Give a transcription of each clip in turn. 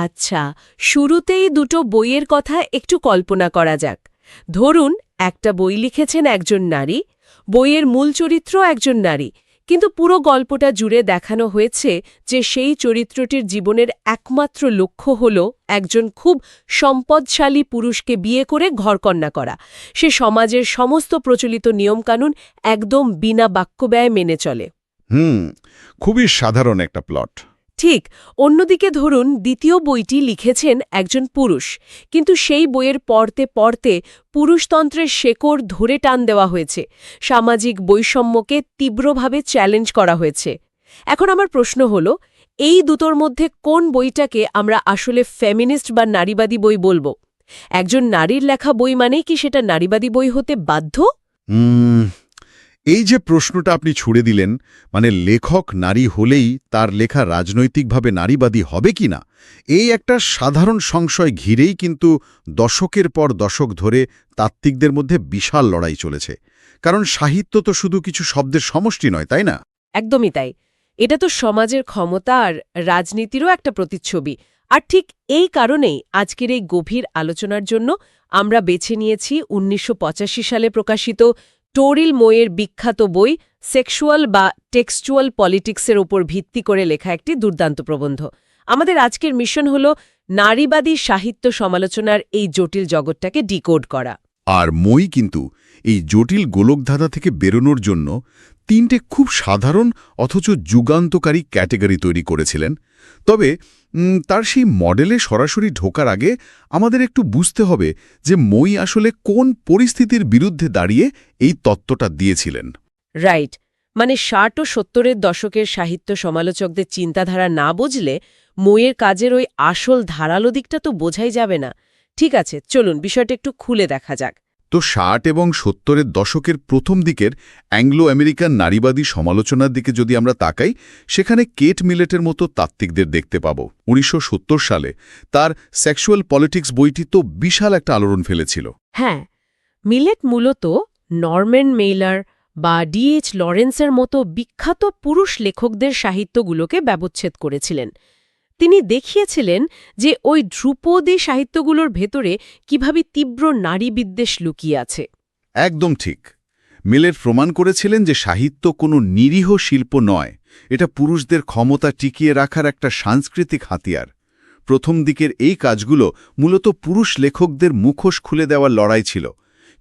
আচ্ছা, শুরুতেই দুটো বইয়ের কথা একটু কল্পনা করা যাক। ধরুন, একটা বই লিখেছেন একজন নারী, বইয়ের মূল চরিত্র একজন নারী, কিন্তু পুরো গল্পটা জুড়ে দেখানো হয়েছে যে সেই চরিত্রটির জীবনের একমাত্র লক্ষ্য হল একজন খুব সম্পদশালী পুরুষকে বিয়ে করে ঘরকন্না করা। সে সমাজের সমস্ত প্রচলিত নিয়মকানুন একদম বিনা বাক্যব্যয়ে মেনে চলে। খুবই সাধারণ একটা প্লট। ঠিক। অন্যদিকে ধরুন, দ্বিতীয় বইটি লিখেছেন একজন পুরুষ, কিন্তু সেই বইয়ের পড়তে পড়তে পুরুষতন্ত্রের শেকড় ধরে টান দেওয়া হয়েছে, সামাজিক বৈষম্যকে তীব্রভাবে চ্যালেঞ্জ করা হয়েছে। এখন আমার প্রশ্ন হল, এই দুটোর মধ্যে কোন বইটাকে আমরা আসলে ফেমিনিস্ট বা নারীবাদী বই বলবো? একজন নারীর লেখা বই মানেই কি সেটা নারীবাদী বই হতে বাধ্য? এই যে প্রশ্নটা আপনি ছুড়ে দিলেন, মানে লেখক নারী হলেই তার লেখা রাজনৈতিকভাবে নারীবাদী হবে কিনা, এই একটা সাধারণ সংশয় ঘিরেই কিন্তু দশকের পর দশক ধরে তাত্ত্বিকদের মধ্যে বিশাল লড়াই চলেছে। কারণ সাহিত্য তো শুধু কিছু শব্দের সমষ্টি নয়, তাই না? একদমই তাই। এটা তো সমাজের ক্ষমতা আর রাজনীতিরও একটা প্রতিচ্ছবি। আর ঠিক এই কারণেই আজকের এই গভীর আলোচনার জন্য আমরা বেছে নিয়েছি ১৯৮৫ সালে প্রকাশিত টোরিল মোয়ের বিখ্যাত বই সেক্সুয়াল বা টেক্সচুয়াল পলিটিক্সের ওপর ভিত্তি করে লেখা একটি দুর্দান্ত প্রবন্ধ। আমাদের আজকের মিশন হল নারীবাদী সাহিত্য সমালোচনার এই জটিল জগৎটাকে ডিকোড করা। আর মই কিন্তু এই জটিল গোলকধাঁধা থেকে বেরোনোর জন্য ৩টে খুব সাধারণ অথচ যুগান্তকারী ক্যাটেগরি তৈরি করেছিলেন। তবে তার সেই মডেলে সরাসরি ঢোকার আগে আমাদের একটু বুঝতে হবে যে মই আসলে কোন পরিস্থিতির বিরুদ্ধে দাঁড়িয়ে এই তত্ত্বটা দিয়েছিলেন। রাইট। মানে ৬০ ও ৭০-এর দশকের সাহিত্য সমালোচকদের চিন্তাধারা না বুঝলে মইয়ের কাজের ওই আসল ধারালো দিকটা তো বোঝাই যাবে না। ঠিক আছে, চলুন বিষয়টা একটু খুলে দেখা যাক। তো ৬০ এবং ৭০-এর দশকের প্রথম দিকের অ্যাংলো আমেরিকান নারীবাদী সমালোচনার দিকে যদি আমরা তাকাই, সেখানে কেট মিলেটের মতো তাত্ত্বিকদের দেখতে পাব। ১৯৭০ সালে তার সেক্সুয়াল পলিটিক্স বইটি তো বিশাল একটা আলোড়ন ফেলেছিল। হ্যাঁ, মিলেট মূলত নরম্যান মেইলার বা ডি.এইচ. লরেন্সের মতো বিখ্যাত পুরুষ লেখকদের সাহিত্যগুলোকে ব্যবচ্ছেদ করেছিলেন। তিনি দেখিয়েছিলেন যে ওই ধ্রুপদী সাহিত্যগুলোর ভেতরে কিভাবে তীব্র নারী বিদ্বেষ লুকিয়ে আছে। একদম ঠিক। মিলেট প্রমাণ করেছিলেন যে সাহিত্য কোনো নিরীহ শিল্প নয়, এটা পুরুষদের ক্ষমতা টিকিয়ে রাখার একটা সাংস্কৃতিক হাতিয়ার। প্রথম দিকের এই কাজগুলো মূলত পুরুষ লেখকদের মুখোশ খুলে দেওয়ার লড়াই ছিল,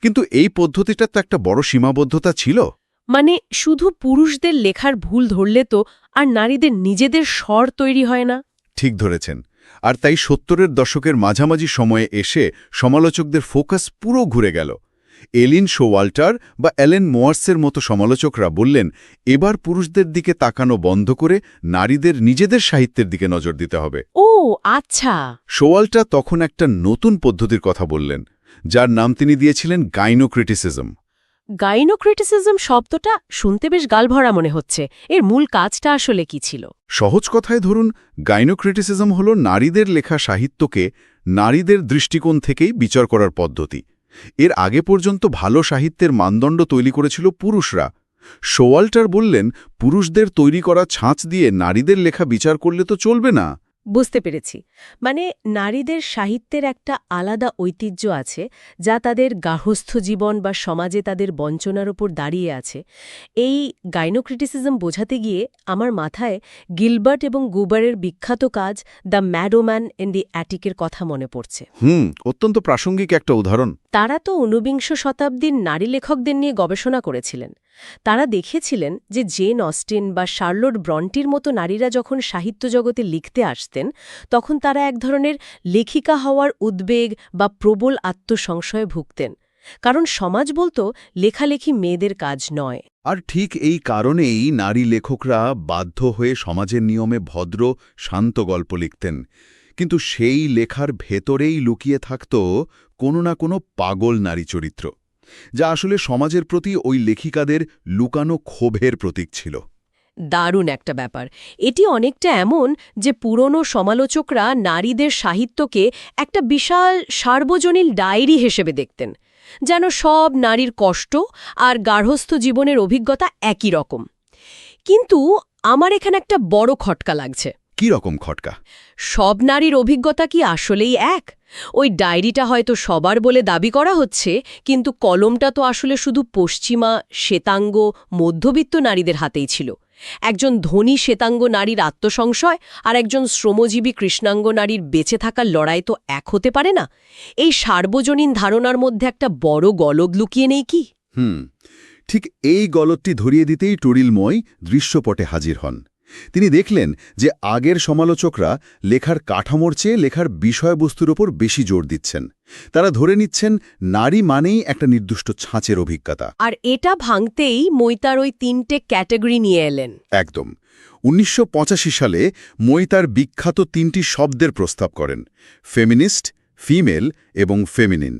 কিন্তু এই পদ্ধতিটা তো একটা বড় সীমাবদ্ধতা ছিল। মানে শুধু পুরুষদের লেখার ভুল ধরলে তো আর নারীদের নিজেদের স্বর তৈরি হয় না। ঠিক ধরেছেন। আর তাই ৭০-এর দশকের মাঝামাঝি সময়ে এসে সমালোচকদের ফোকাস পুরো ঘুরে গেল। এলিন শোওয়াল্টার বা অ্যালেন মোয়ার্সের মতো সমালোচকরা বললেন, এবার পুরুষদের দিকে তাকানো বন্ধ করে নারীদের নিজেদের সাহিত্যের দিকে নজর দিতে হবে। ও আচ্ছা। শোওয়াল্টা তখন একটা নতুন পদ্ধতির কথা বললেন, যার নাম তিনি দিয়েছিলেন গাইনোক্রিটিসিজম। গাইনোক্রিটিসিজম শব্দটা শুনতে বেশ গালভরা মনে হচ্ছে। এর মূল কাজটা আসলে কি ছিল? সহজ কথায় ধরুন, গাইনোক্রিটিসিজম হল নারীদের লেখা সাহিত্যকে নারীদের দৃষ্টিকোণ থেকেই বিচার করার পদ্ধতি। এর আগে পর্যন্ত ভালো সাহিত্যের মানদণ্ড তৈরি করেছিল পুরুষরা। শোওয়াল্টার বললেন, পুরুষদের তৈরি করা ছাঁচ দিয়ে নারীদের লেখা বিচার করলে তো চলবে না। বুঝতে পেরেছি। মানে নারীদের সাহিত্যের একটা আলাদা ঐতিহ্য আছে, যা তাদের গার্হস্থ্য জীবন বা সমাজে তাদের বঞ্চনার ওপর দাঁড়িয়ে আছে। এই গাইনোক্রিটিসিজম বোঝাতে গিয়ে আমার মাথায় গিলবার্ট এবং গুবারের বিখ্যাত কাজ দ্য ম্যাডোম্যান ইন দি অ্যাটিকের কথা মনে পড়ছে। অত্যন্ত প্রাসঙ্গিক একটা উদাহরণ। তারা তো ঊনবিংশ শতাব্দীর নারী লেখকদের নিয়ে গবেষণা করেছিলেন। তারা দেখেছিলেন যে জেন অস্টিন বা শার্লোট ব্রন্টির মতো নারীরা যখন সাহিত্য জগতে লিখতে আসতেন, তখন তারা এক ধরনের লেখিকা হওয়ার উদ্বেগ বা প্রবল আত্মসংশয়ে ভুগতেন। কারণ সমাজ বলতো লেখালেখি মেয়েদের কাজ নয়। আর ঠিক এই কারণেই নারী লেখকরা বাধ্য হয়ে সমাজের নিয়মে ভদ্র, শান্ত গল্প লিখতেন। কিন্তু সেই লেখার ভেতরেই লুকিয়ে থাকত কোনো না কোনো পাগল নারী চরিত্র, যা আসলে সমাজের প্রতি ওই লেখিকাদের লুকানো ক্ষোভের প্রতীক ছিল। দারুণ একটা ব্যাপার। এটি অনেকটা এমন যে পুরনো সমালোচকরা নারীদের সাহিত্যকে একটা বিশাল সার্বজনীন ডায়েরি হিসেবে দেখতেন, যেন সব নারীর কষ্ট আর গার্হস্থ্য জীবনের অভিজ্ঞতা একই রকম। কিন্তু আমার এখানে একটা বড় খটকা লাগছে। কি রকম খটকা? সব নারীর অভিজ্ঞতা কি আসলেই এক? ওই ডায়েরিটা হয়তো সবার বলে দাবি করা হচ্ছে, কিন্তু কলমটা তো আসলে শুধু পশ্চিমা, শ্বেতাঙ্গ, মধ্যবিত্ত নারীদের হাতেই ছিল। একজন ধনী শ্বেতাঙ্গ নারীর আত্মসংশয় আর একজন শ্রমজীবী কৃষ্ণাঙ্গ নারীর বেঁচে থাকার লড়াই তো এক হতে পারে না। এই সার্বজনীন ধারণার মধ্যে একটা বড় গলদ লুকিয়ে নেই কি? ঠিক এই গলতটি ধরিয়ে দিতেই টুরিলময় দৃশ্যপটে হাজির হন। তিনি দেখলেন যে আগের সমালোচকরা লেখার কাঠামোর চেয়ে লেখার বিষয়বস্তুর ওপর বেশি জোর দিচ্ছেন। তারা ধরে নিচ্ছেন নারী মানেই একটা নির্দিষ্ট ছাঁচের অভিজ্ঞতা। আর এটা ভাঙতেই মৈতার ওই 3টে ক্যাটাগরি নিয়ে এলেন। একদম। ১৯৮৫ সালে মই তার বিখ্যাত ৩টি শব্দের প্রস্তাব করেন: ফেমিনিস্ট, ফিমেল এবং ফেমিনিন।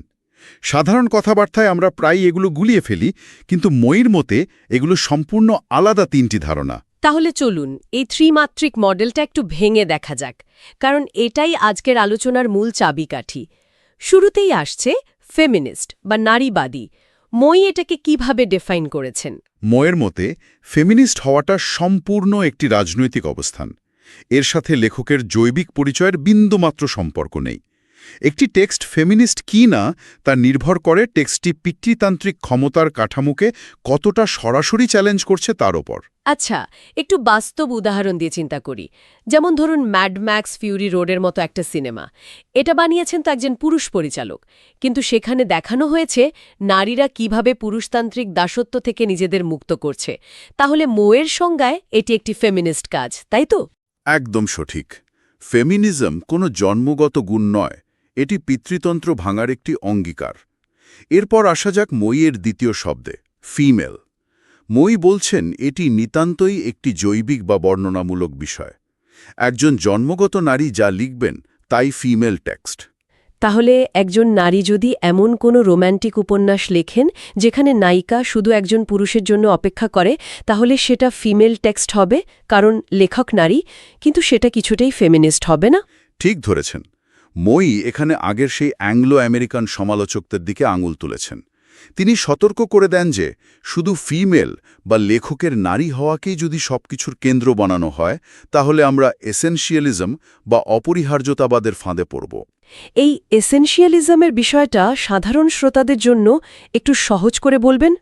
সাধারণ কথাবার্তায় আমরা প্রায় এগুলো গুলিয়ে ফেলি, কিন্তু মইর মতে এগুলো সম্পূর্ণ আলাদা ৩টি ধারণা। তাহলে চলুন এই ত্রিমাত্রিক মডেলটা একটু ভেঙে দেখা যাক, কারণ এটাই আজকের আলোচনার মূল চাবিকাঠি। শুরুতেই আসছে ফেমিনিস্ট বা নারীবাদী। মই এটাকে কিভাবে ডিফাইন করেছেন? ময়ের মতে ফেমিনিস্ট হওয়াটা সম্পূর্ণ একটি রাজনৈতিক অবস্থান। এর সাথে লেখকের জৈবিক পরিচয়ের বিন্দুমাত্র সম্পর্ক নেই। একটি টেক্সট ফেমিনিস্ট কি না তা নির্ভর করে টেক্সটটি পিতৃতান্ত্রিক ক্ষমতার কাঠামোকে কতটা সরাসরি চ্যালেঞ্জ করছে তার ওপর। আচ্ছা, একটু বাস্তব উদাহরণ দিয়ে চিন্তা করি। যেমন ধরুন ম্যাড ম্যাক্স ফিউরি রোডের মতো একটা সিনেমা। এটা বানিয়েছেন তো একজন পুরুষ পরিচালক, কিন্তু সেখানে দেখানো হয়েছে নারীরা কিভাবে পুরুষতান্ত্রিক দাসত্ব থেকে নিজেদের মুক্ত করছে। তাহলে মোয়ের সংজ্ঞায় এটি একটি ফেমিনিস্ট কাজ, তাই তো? একদম সঠিক। ফেমিনিজম কোনো জন্মগত গুণ নয়, এটি পিতৃতন্ত্র ভাঙার একটি অঙ্গীকার। এরপর আসা যাক মইয়ের দ্বিতীয় শব্দে, ফিমেল। মই বলছেন এটি নিতান্তই একটি জৈবিক বা বর্ণনামূলক বিষয়। একজন জন্মগত নারী যা লিখবেন তাই ফিমেল টেক্সট। তাহলে একজন নারী যদি এমন কোনো রোম্যান্টিক উপন্যাস লেখেন যেখানে নায়িকা শুধু একজন পুরুষের জন্য অপেক্ষা করে, তাহলে সেটা ফিমেল টেক্সট হবে, কারণ লেখক নারী, কিন্তু সেটা কিছুটাই ফেমিনিস্ট হবে না? ঠিক ধরেছেন। মই এখানে আগের সেই অ্যাংলো আমেরিকান সমালোচকদের দিকে আঙুল তুলেছেন। তিনি সতর্ক করে দেন যে শুধু ফিমেল বা লেখকের নারী হওয়াকেই যদি সবকিছুর কেন্দ্র বানানো হয়, তাহলে আমরা এসেনশিয়ালিজম বা অপরিহার্যতাবাদের ফাঁদে পড়ব। এই এসেনশিয়ালিজমের বিষয়টা সাধারণ শ্রোতাদের জন্য একটু সহজ করে বলবেন?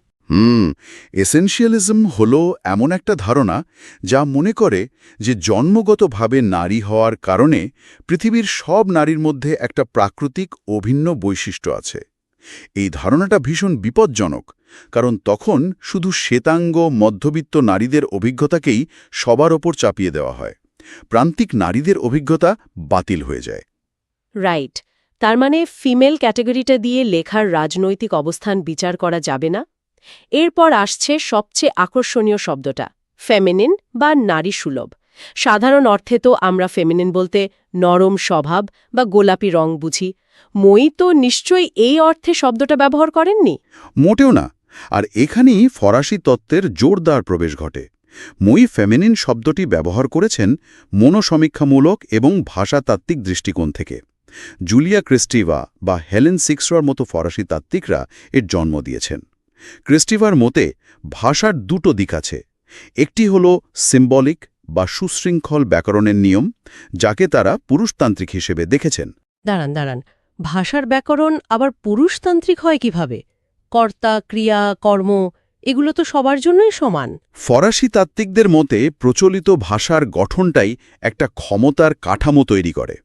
এসেনশিয়ালিজম হল এমন একটা ধারণা যা মনে করে যে জন্মগতভাবে নারী হওয়ার কারণে পৃথিবীর সব নারীর মধ্যে একটা প্রাকৃতিক অভিন্ন বৈশিষ্ট্য আছে। এই ধারণাটা ভীষণ বিপজ্জনক, কারণ তখন শুধু শ্বেতাঙ্গ মধ্যবিত্ত নারীদের অভিজ্ঞতাকেই সবার ওপর চাপিয়ে দেওয়া হয়। প্রান্তিক নারীদের অভিজ্ঞতা বাতিল হয়ে যায়। রাইট। তার মানে ফিমেল ক্যাটাগরিটা দিয়ে লেখার রাজনৈতিক অবস্থান বিচার করা যাবে না। এরপর আসছে সবচেয়ে আকর্ষণীয় শব্দটা, ফেমিনিন বা নারী সুলভ। সাধারণ অর্থে তো আমরা ফেমিনিন বলতে নরম স্বভাব বা গোলাপি রং বুঝি। মই তো নিশ্চয়ই এই অর্থে শব্দটা ব্যবহার করেননি। মোটেও না। আর এখানেই ফরাসি তত্ত্বের জোরদার প্রবেশ ঘটে। মই ফেমিনিন শব্দটি ব্যবহার করেছেন মনোসমীক্ষামূলক এবং ভাষাতাত্ত্বিক দৃষ্টিকোণ থেকে। জুলিয়া ক্রিস্টিভা বা হেলেন সিক্সরার মতো ফরাসি তাত্ত্বিকরা এর জন্ম দিয়েছেন। ক্রিস্টিভার মতে ভাষার দুটো দিক আছে। একটি হল সিম্বলিক বা সুশৃঙ্খল ব্যাকরণের নিয়ম, যাকে তারা পুরুষতান্ত্রিক হিসেবে দেখেছেন। দাঁড়ান, ভাষার ব্যাকরণ আবার পুরুষতান্ত্রিক হয় কিভাবে? কর্তা, ক্রিয়া, কর্ম এগুলো তো সবার জন্যই সমান। ফরাসি তাত্ত্বিকদের মতে প্রচলিত ভাষার গঠনটাই একটা ক্ষমতার কাঠামো তৈরি করে।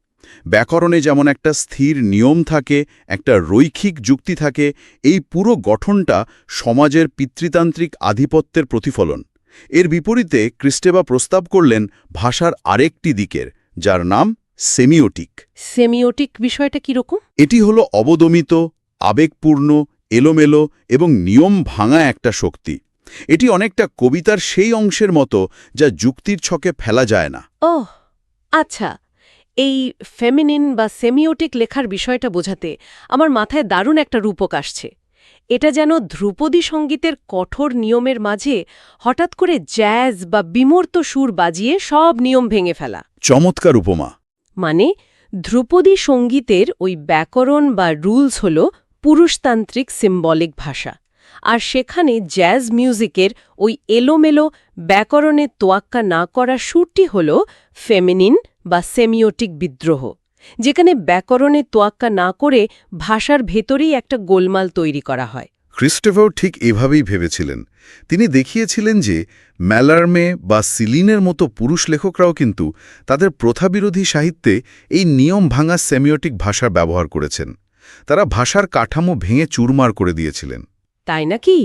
ব্যাকরণে যেমন একটা স্থির নিয়ম থাকে, একটা রৈখিক যুক্তি থাকে, এই পুরো গঠনটা সমাজের পিতৃতান্ত্রিক আধিপত্যের প্রতিফলন। এর বিপরীতে ক্রিস্টেভা প্রস্তাব করলেন ভাষার আরেকটি দিকের, যার নাম সেমিওটিক। সেমিওটিক বিষয়টা কিরকম? এটি হলো অবদমিত, আবেগপূর্ণ, এলোমেলো এবং নিয়ম ভাঙা একটা শক্তি। এটি অনেকটা কবিতার সেই অংশের মতো যা যুক্তির ছকে ফেলা যায় না। ওহ আচ্ছা, এই ফেমিনিন বা সেমিওটিক লেখার বিষয়টা বোঝাতে আমার মাথায় দারুণ একটা রূপক আসছে। এটা যেন ধ্রুপদী সঙ্গীতের কঠোর নিয়মের মাঝে হঠাৎ করে জ্যাজ বা বিমূর্ত সুর বাজিয়ে সব নিয়ম ভেঙে ফেলা। চমৎকার উপমা। মানে ধ্রুপদী সঙ্গীতের ওই ব্যাকরণ বা রুলস হল পুরুষতান্ত্রিক সিম্বলিক ভাষা, আর সেখানে জ্যাজ মিউজিকের ওই এলোমেলো ব্যাকরণের তোয়াক্কা না করা সুরটি হল ফেমিনিন বা সেমিওটিক বিদ্রোহ, যেখানে ব্যাকরণের তোয়াক্কা না করে ভাষার ভেতরেই একটা গোলমাল তৈরি করা হয়। ক্রিস্টোফার ঠিক এভাবেই ভেবেছিলেন। তিনি দেখিয়েছিলেন যে ম্যালার্মে বা সিলিনের মতো পুরুষ লেখকরাও কিন্তু তাদের প্রথাবিরোধী সাহিত্যে এই নিয়ম ভাঙা সেমিওটিক ভাষার ব্যবহার করেছেন। তারা ভাষার কাঠামো ভেঙে চুরমার করে দিয়েছিলেন। তাই নাকি?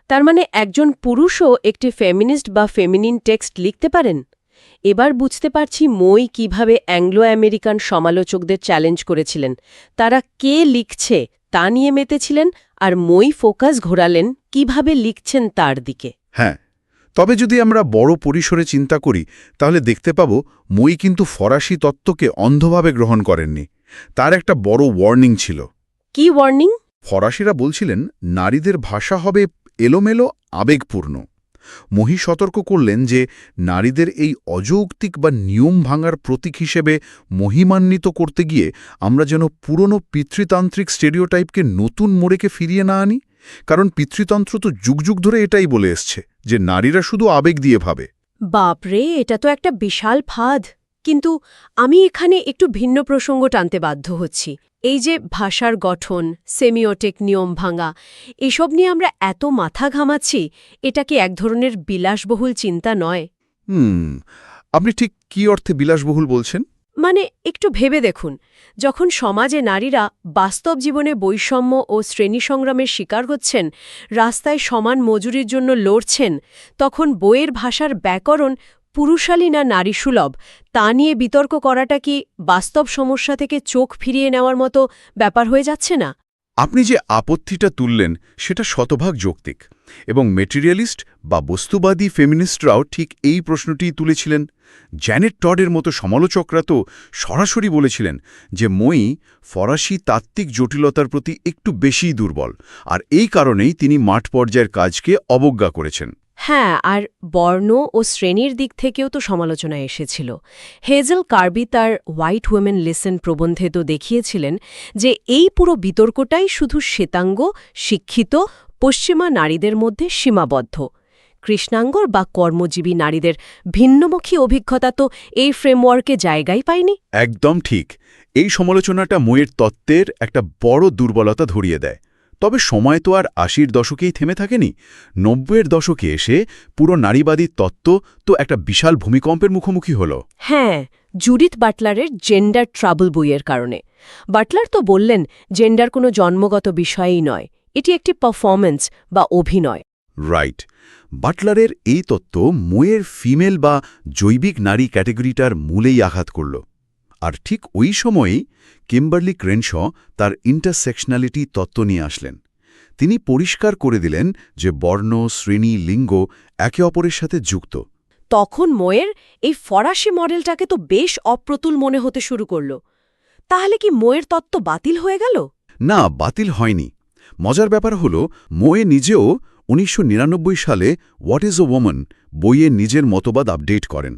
তার মানে একজন পুরুষও একটি ফেমিনিস্ট বা ফেমিনিন টেক্সট লিখতে পারেন? এবার বুঝতে পারছি মই কিভাবে অ্যাংলো আমেরিকান সমালোচকদের চ্যালেঞ্জ করেছিলেন। তারা কে লিখছে তা নিয়ে মেতেছিলেন, আর মই ফোকাস ঘোরালেন কিভাবে লিখছেন তার দিকে। হ্যাঁ, তবে যদি আমরা বড় পরিসরে চিন্তা করি তাহলে দেখতে পাব মই কিন্তু ফরাসি তত্ত্বকে অন্ধভাবে গ্রহণ করেননি। তার একটা বড় ওয়ার্নিং ছিল। কি ওয়ার্নিং? ফরাসিরা বলছিলেন নারীদের ভাষা হবে এলোমেলো, আবেগপূর্ণ। মহি সতর্ক করলেন যে নারীদের এই অযৌক্তিক বা নিয়ম ভাঙার প্রতীক হিসেবে মহিমান্বিত করতে গিয়ে আমরা যেন পুরনো পিতৃতান্ত্রিক স্টেরিওটাইপকে নতুন মোড়েকে ফিরিয়ে না আনি। কারণ পিতৃতন্ত্র তো যুগ যুগ ধরে এটাই বলে এসছে যে নারীরা শুধু আবেগ দিয়ে ভাবে। বাপরে, এটা তো একটা বিশাল ফাঁদ। কিন্তু আমি এখানে একটু ভিন্ন প্রসঙ্গ টানতে বাধ্য হচ্ছি। এই যে ভাষার গঠন, সেমিওটিক নিয়ম ভাঙা, এসব নিয়ে আমরা এত মাথা ঘামাচ্ছি, এটা কি এক ধরনের বিলাসবহুল চিন্তা নয়? আপনি ঠিক কী অর্থে বিলাসবহুল বলছেন? মানে একটু ভেবে দেখুন, যখন সমাজে নারীরা বাস্তব জীবনে বৈষম্য ও শ্রেণী সংগ্রামের শিকার হচ্ছেন, রাস্তায় সমান মজুরির জন্য লড়ছেন, তখন বইয়ের ভাষার ব্যাকরণ পুরুষালী না নারীসুলভ তা নিয়ে বিতর্ক করাটা কি বাস্তব সমস্যা থেকে চোখ ফিরিয়ে নেওয়ার মতো ব্যাপার হয়ে যাচ্ছে না? আপনি যে আপত্তিটা তুললেন সেটা শতভাগ যৌক্তিক, এবং মেটেরিয়ালিস্ট বা বস্তুবাদী ফেমিনিস্টরাও ঠিক এই প্রশ্নটিই তুলেছিলেন। জ্যানেট টডের মতো সমালোচকরা তো সরাসরি বলেছিলেন যে মই ফরাসি তাত্ত্বিক জটিলতার প্রতি একটু বেশিই দুর্বল, আর এই কারণেই তিনি মাঠ পর্যায়ের কাজকে অবজ্ঞা করেছেন। হ্যাঁ, আর বর্ণ ও শ্রেণীর দিক থেকেও তো সমালোচনা এসেছিল। হেজেল কার্বি তার হোয়াইট উইমেন লিসেন প্রবন্ধে তো দেখিয়েছিলেন যে এই পুরো বিতর্কটাই শুধু শ্বেতাঙ্গ, শিক্ষিত, পশ্চিমা নারীদের মধ্যে সীমাবদ্ধ। কৃষ্ণাঙ্গর বা কর্মজীবী নারীদের ভিন্নমুখী অভিজ্ঞতা তো এই ফ্রেমওয়ার্কে জায়গাই পায়নি। একদম ঠিক। এই সমালোচনাটা মইয়ের তত্ত্বের একটা বড় দুর্বলতা ধরিয়ে দেয়। তবে সময় তো আর ৮০-এর দশকেই থেমে থাকেনি। ৯০-এর দশকে এসে পুরো নারীবাদী তত্ত্ব তো একটা বিশাল ভূমিকম্পের মুখোমুখি হল। হ্যাঁ, জুডিথ বাটলারের জেন্ডার ট্রাবল বইয়ের কারণে। বাটলার তো বললেন জেন্ডার কোনো জন্মগত বিষয়ই নয়, এটি একটি পারফরম্যান্স বা অভিনয়। রাইট। বাটলারের এই তত্ত্ব মইয়ের ফিমেল বা জৈবিক নারী ক্যাটেগরিটার মূলেই আঘাত করল। আর ঠিক ওই সময়েই কিম্বারলি ক্রেনশ তার ইন্টারসেকশনালিটি তত্ত্ব নিয়ে আসলেন। তিনি পরিষ্কার করে দিলেন যে বর্ণ, শ্রেণী, লিঙ্গ একে অপরের সাথে যুক্ত। তখন ময়ের এই ফরাসি মডেলটাকে তো বেশ অপ্রতুল মনে হতে শুরু করল। তাহলে কি ময়ের তত্ত্ব বাতিল হয়ে গেল? না, বাতিল হয়নি। মজার ব্যাপার হল ময়ে নিজেও ১৯৯৯ সালে হোয়াট ইজ এ ওম্যান বইয়ে নিজের মতবাদ আপডেট করেন।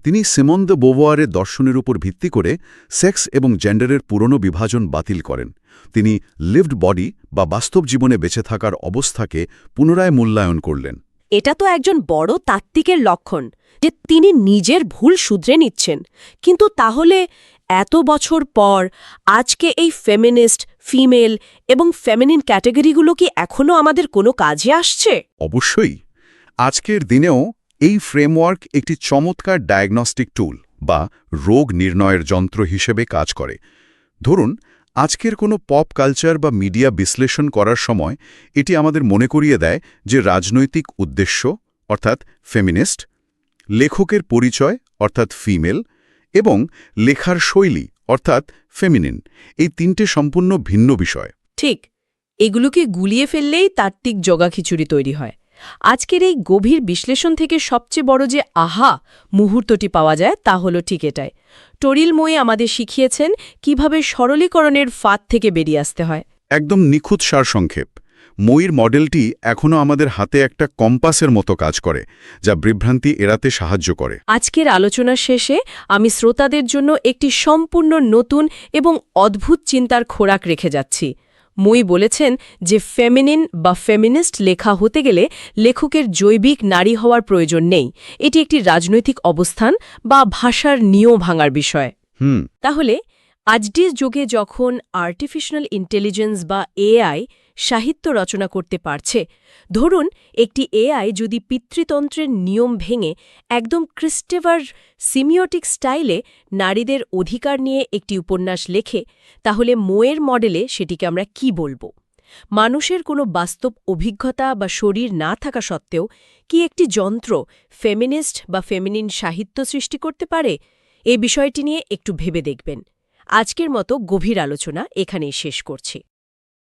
তিনি সিমন দ্য বোভারের দর্শনের উপর ভিত্তি করে সেক্স এবং জেন্ডারের পুরনো বিভাজন বাতিল করেন। তিনি লিভড বডি বা বাস্তব জীবনে বেঁচে থাকার অবস্থাকে পুনরায় মূল্যায়ন করলেন। এটা তো একজন বড় তাত্ত্বিকের লক্ষণ যে তিনি নিজের ভুল শুধরে নিচ্ছেন। কিন্তু তাহলে এত বছর পর আজকে এই ফেমিনিস্ট, ফিমেল এবং ফেমিনিন ক্যাটেগরিগুলো কি এখনও আমাদের কোনো কাজে আসছে? অবশ্যই। আজকের দিনেও এই ফ্রেমওয়ার্ক একটি চমৎকার ডায়াগনস্টিক টুল বা রোগ নির্ণয়ের যন্ত্র হিসেবে কাজ করে। ধরুন, আজকের কোনো পপ কালচার বা মিডিয়া বিশ্লেষণ করার সময় এটি আমাদের মনে করিয়ে দেয় যে রাজনৈতিক উদ্দেশ্য অর্থাৎ ফেমিনিস্ট, লেখকের পরিচয় অর্থাৎ ফিমেল এবং লেখার শৈলী অর্থাৎ ফেমিনিন, এই তিনটে সম্পূর্ণ ভিন্ন বিষয়। ঠিক, এগুলোকে গুলিয়ে ফেললেই তাত্ত্বিক জগাখিচুড়ি তৈরি হয়। আজকের এই গভীর বিশ্লেষণ থেকে সবচেয়ে বড় যে আহা মুহূর্তটি পাওয়া যায় তা হল ঠিক এটাই। টরিল মই আমাদের শিখিয়েছেন কিভাবে সরলীকরণের ফাঁদ থেকে বেরিয়ে আসতে হয়। একদম নিখুঁত সারসংক্ষেপ। মইয়ের মডেলটি এখনও আমাদের হাতে একটা কম্পাসের মতো কাজ করে, যা বিভ্রান্তি এড়াতে সাহায্য করে। আজকের আলোচনা শেষে আমি শ্রোতাদের জন্য একটি সম্পূর্ণ নতুন এবং অদ্ভুত চিন্তার খোরাক রেখে যাচ্ছি। মই বলেছেন যে ফেমিনিন বা ফেমিনিস্ট লেখা হতে গেলে লেখকের জৈবিক নারী হওয়ার প্রয়োজন নেই, এটি একটি রাজনৈতিক অবস্থান বা ভাষার নিয়ম ভাঙার বিষয়। তাহলে আজকের যুগে যখন আর্টিফিশিয়াল ইন্টেলিজেন্স বা এআই সাহিত্য রচনা করতে পারছে, ধরুন একটি এআই যদি পিতৃতন্ত্রের নিয়ম ভেঙে একদম ক্রিস্টেভার সিমিওটিক স্টাইলে নারীদের অধিকার নিয়ে একটি উপন্যাস লেখে, তাহলে মোয়ের মডেলে সেটিকে আমরা কি বলবো? মানুষের কোনো বাস্তব অভিজ্ঞতা বা শরীর না থাকা সত্ত্বেও কি একটি যন্ত্র ফেমিনিস্ট বা ফেমিনিন সাহিত্য সৃষ্টি করতে পারে? এই বিষয়টি নিয়ে একটু ভেবে দেখবেন। আজকের মতো গভীর আলোচনা এখানেই শেষ করছি।